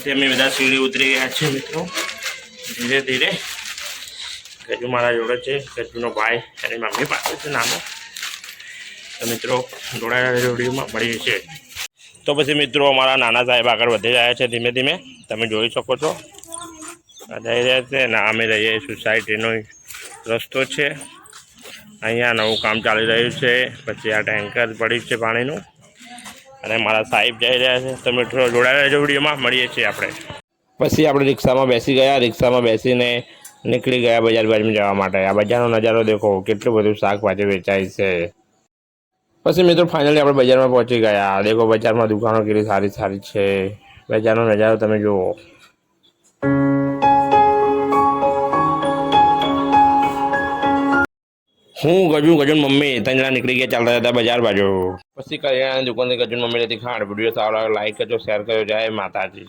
પછી અમે બધા સીડી ઉતરી ગયા છે મિત્રો ધીરે ધીરે. ગજુ મારા જોડે છે, ગજુનો ભાઈ એની મમ્મી પાસે છે નાનો. તો મિત્રો જોડાયેલા જોડીમાં મળીએ છીએ. તો પછી મિત્રો અમારા નાના સાહેબ આગળ વધી રહ્યા છે ધીમે ધીમે, તમે જોઈ શકો છો. જઈ રહ્યા છે ને અમે રહીએ સોસાયટીનો રસ્તો છે. અહીંયા નવું કામ ચાલી રહ્યું છે. પછી આ ટેન્કર પડી છે પાણીનું અને મારા સાહેબ જઈ રહ્યા છે. તો મિત્રો જોડાયેલા જોડીઓમાં મળીએ છીએ આપણે. પછી આપણે રિક્ષામાં બેસી ગયા, રિક્ષામાં બેસીને નીકળી ગયા બજાર બાજુમાં જવા માટે. આ બજારનો નજારો દેખો, કેટલું બધું શાકભાજી વેચાય છે. પછી મિત્રો ફાઇનલી આપણે બજારમાં પહોંચી ગયા. દેખો બજારમાં દુકાનો કેટલી સારી સારી છે. બજારનો નજારો તમે જુઓ. હું ગજુન મમ્મી ત્રણ જણા નીકળી ગયા ચાલતા હતા બજાર બાજુ. પછી કરિયાણાની દુકાનથી ગજુન મમ્મી લેતી ખાંડ. વિડીયો સારો લાઈક કરજો, શેર કરજો. જય માતાજી.